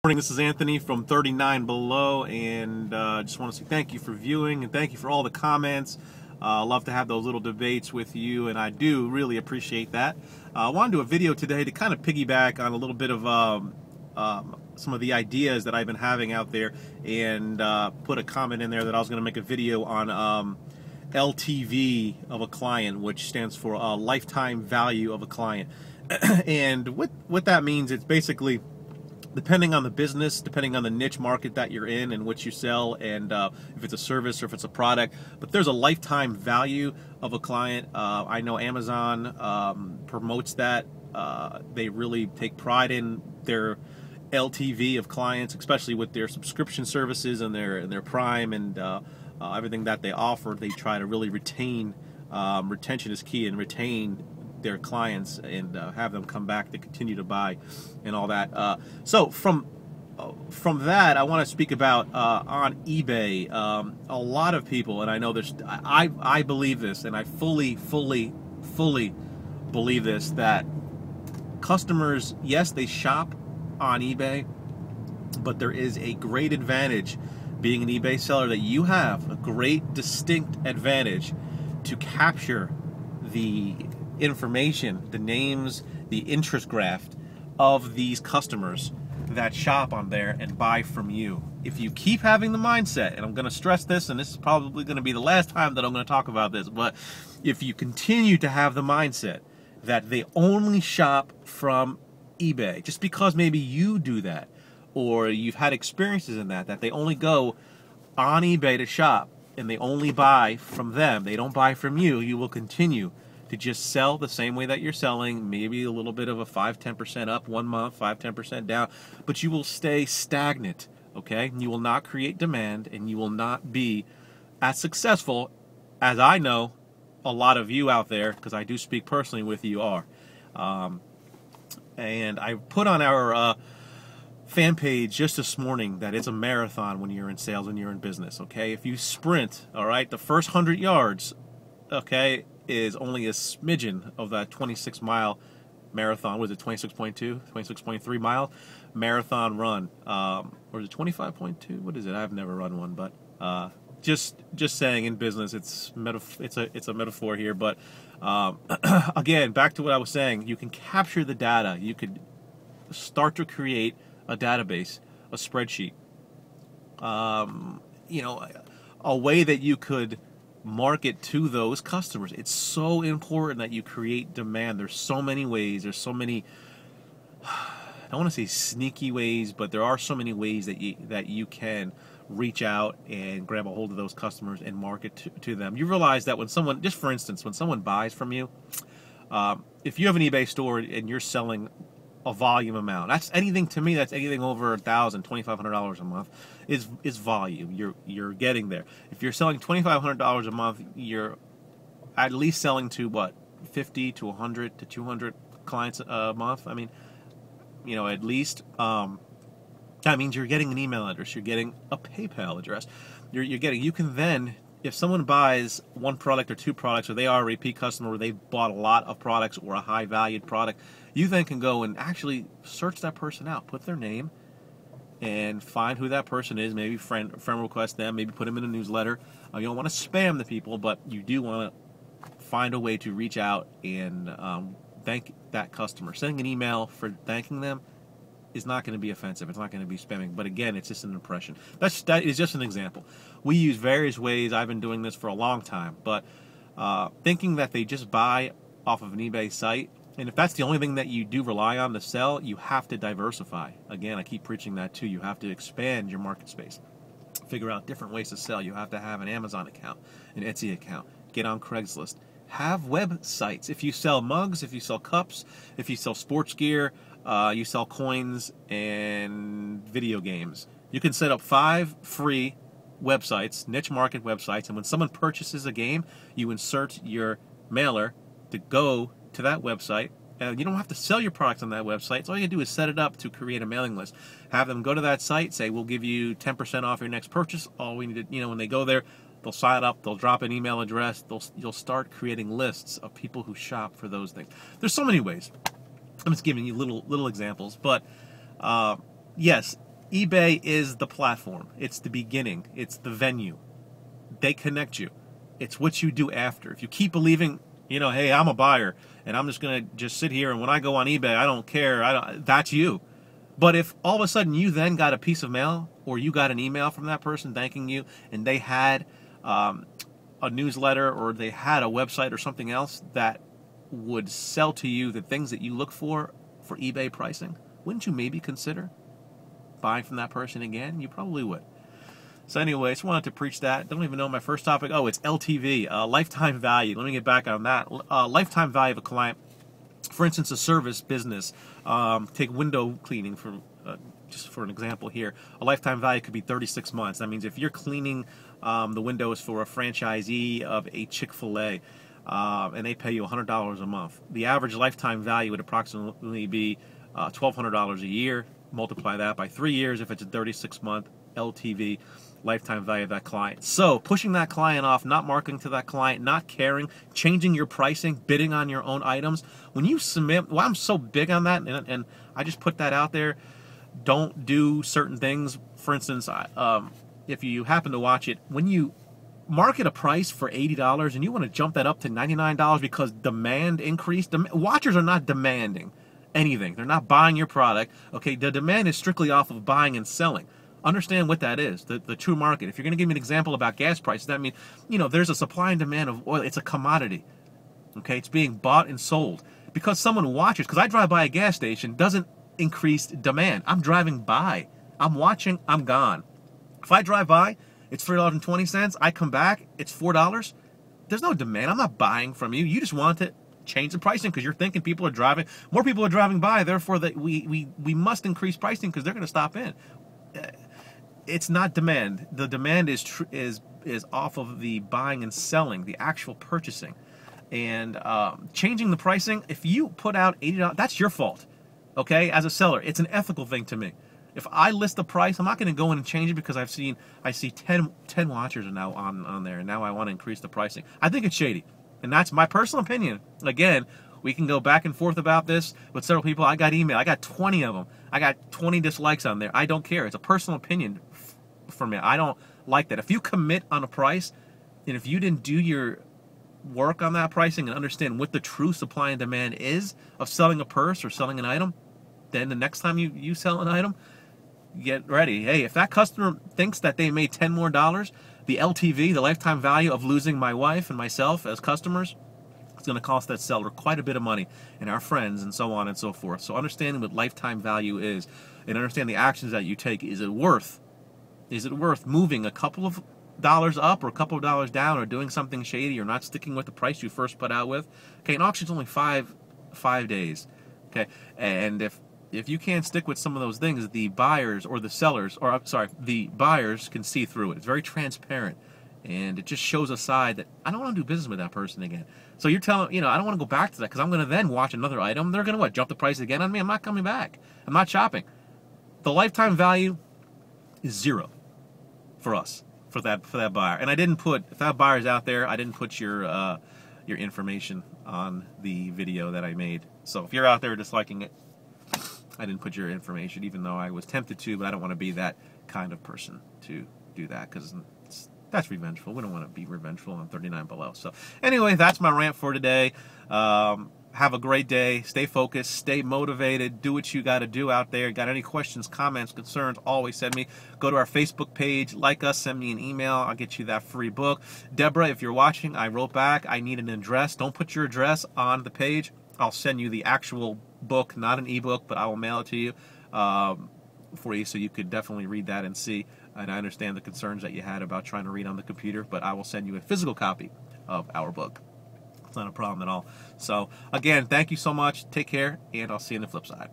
Morning, this is Anthony from 39 Below, and just want to say thank you for viewing and thank you for all the comments. I love to have those little debates with you, and I do really appreciate that. I want to do a video today to kind of piggyback on a little bit of some of the ideas that I've been having out there, and put a comment in there that I was going to make a video on LTV of a client, which stands for lifetime value of a client. And what that means, it's basically depending on the business, depending on the niche market that you're in and what you sell, and if it's a service or if it's a product, but there's a lifetime value of a client. I know Amazon promotes that. They really take pride in their LTV of clients, especially with their subscription services and their Prime and everything that they offer. They try to really retain. Retention is key, and retain their clients and have them come back to continue to buy and all that. So from that, I want to speak about on eBay. A lot of people, and I know there's, I believe this, and I fully believe this, that customers, yes, they shop on eBay, but there is a great advantage being an eBay seller, that you have a great distinct advantage to capture the information, the names, the interest graph of these customers that shop on there and buy from you. If you keep having the mindset, and I'm going to stress this, and this is probably going to be the last time that I'm going to talk about this, but if you continue to have the mindset that they only shop from eBay, just because maybe you do that, or you've had experiences in that they only go on eBay to shop and they only buy from them, they don't buy from you, you will continue to just sell the same way that you're selling, maybe a little bit of a 5-10% up one month, 5-10% down, but you will stay stagnant, okay? You will not create demand, and you will not be as successful as I know a lot of you out there, because I do speak personally with you, are. And I put on our fan page just this morning that it's a marathon when you're in sales, when you're in business, okay? If you sprint, all right, the first 100 yards, okay, is only a smidgen of that 26-mile marathon. Was it 26.2, 26.3 mile marathon run? Or is it 25.2? What is it? I've never run one, but just saying, in business, it's a metaphor here. But again, back to what I was saying, you can capture the data. You could start to create a database, a spreadsheet. You know, a way that you could market to those customers. It's so important that you create demand. There's so many ways. There's so many, I don't want to say sneaky ways, but there are so many ways that you can reach out and grab a hold of those customers and market to them. You realize that when someone, just for instance, when someone buys from you, if you have an eBay store and you're selling a volume amount, that's anything, to me, that's anything over $1,000, $2,500 a month is volume. You're getting there. If you're selling $2,500 a month, you're at least selling to what, 50 to 100 to 200 clients a month. I mean, you know, at least. That means you're getting an email address, you're getting a PayPal address, you're getting. You can then, if someone buys one product or two products, or they are a repeat customer, or they've bought a lot of products or a high valued product, you then can go and actually search that person out, put their name, and find who that person is. Maybe friend request them, maybe put them in a newsletter. You don't want to spam the people, but you do want to find a way to reach out and thank that customer. Sending an email for thanking them is not going to be offensive. It's not going to be spamming. But again, it's just an impression. That is just an example. We use various ways. I've been doing this for a long time. But thinking that they just buy off of an eBay site, and if that's the only thing that you do rely on to sell, you have to diversify. Again, I keep preaching that too. You have to expand your market space. Figure out different ways to sell. You have to have an Amazon account, an Etsy account. Get on Craigslist. Have websites. If you sell mugs, if you sell cups, if you sell sports gear, you sell coins and video games, you can set up 5 free websites, niche market websites, and when someone purchases a game, you insert your mailer to go to that website. And you don't have to sell your products on that website. So all you do is set it up to create a mailing list. Have them go to that site, say, we'll give you 10% off your next purchase. All we need to, when they go there, they'll sign up, they'll drop an email address, you'll start creating lists of people who shop for those things. There's so many ways. I'm just giving you little examples, but yes, eBay is the platform. It's the beginning. It's the venue. They connect you. It's what you do after. If you keep believing, hey, I'm a buyer and I'm just going to just sit here and when I go on eBay, I don't care. That's you. But if all of a sudden you then got a piece of mail or you got an email from that person thanking you and they had a newsletter or they had a website or something else that would sell to you the things that you look for eBay pricing, wouldn't you maybe consider buying from that person again? You probably would. So anyway, I just wanted to preach that. Don't even know my first topic. Oh, it's LTV, lifetime value. Let me get back on that. Lifetime value of a client. For instance, a service business. Take window cleaning just for an example here. A lifetime value could be 36 months. That means if you're cleaning the windows for a franchisee of a Chick-fil-A, and they pay you $100 a month, the average lifetime value would approximately be $1,200 a year. Multiply that by 3 years if it's a 36-month LTV, lifetime value of that client. So pushing that client off, not marketing to that client, not caring, changing your pricing, bidding on your own items. When you submit, I'm so big on that, and I just put that out there. Don't do certain things. For instance, if you happen to watch it, when you market a price for $80 and you want to jump that up to $99 because demand increased, watchers are not demanding anything. They're not buying your product. Okay, the demand is strictly off of buying and selling. Understand what that is, the true market. If you're going to give me an example about gas prices, that means, there's a supply and demand of oil. It's a commodity. Okay, it's being bought and sold. Because someone watches, because I drive by a gas station, doesn't increase demand. I'm driving by. I'm watching, I'm gone. If I drive by, it's $3.20. I come back, it's $4. There's no demand. I'm not buying from you. You just want to change the pricing because you're thinking more people are driving by, therefore that we must increase pricing because they're going to stop in. It's not demand. The demand is off of the buying and selling, the actual purchasing. And changing the pricing, if you put out $80, that's your fault. Okay, as a seller, it's an ethical thing to me. If I list the price, I'm not going to go in and change it because I see 10 watchers now on there, and now I want to increase the pricing. I think it's shady, and that's my personal opinion. Again, we can go back and forth about this with several people. I got email. I got 20 of them. I got 20 dislikes on there. I don't care. It's a personal opinion for me. I don't like that. If you commit on a price, and if you didn't do your work on that pricing and understand what the true supply and demand is of selling a purse or selling an item, then the next time you sell an item, get ready. Hey, if that customer thinks that they made $10 more, the LTV, the lifetime value of losing my wife and myself as customers, it's going to cost that seller quite a bit of money and our friends and so on and so forth. So understanding what lifetime value is and understand the actions that you take. Is it worth moving a couple of dollars up or a couple of dollars down or doing something shady or not sticking with the price you first put out with? Okay, an auction's only five days. Okay, and if you can't stick with some of those things, the buyers or the sellers, or I'm sorry, the buyers can see through it. It's very transparent, and it just shows a side that I don't want to do business with that person again. So you're telling, I don't want to go back to that because I'm going to then watch another item. They're going to jump the price again on me? I'm not coming back. I'm not shopping. The lifetime value is zero for us, for that buyer. And I didn't put, if that buyer's out there, I didn't put your information on the video that I made. So if you're out there disliking it, I didn't put your information, even though I was tempted to, but I don't want to be that kind of person to do that because that's revengeful. We don't want to be revengeful on 39 Below. So anyway, that's my rant for today. Have a great day. Stay focused. Stay motivated. Do what you got to do out there. Got any questions, comments, concerns, always send me. Go to our Facebook page. Like us. Send me an email. I'll get you that free book. Deborah, if you're watching, I wrote back. I need an address. Don't put your address on the page. I'll send you the actual book, not an ebook, but I will mail it to you for you so you could definitely read that and see. And I understand the concerns that you had about trying to read on the computer, but I will send you a physical copy of our book. It's not a problem at all. So, again, thank you so much. Take care, and I'll see you on the flip side.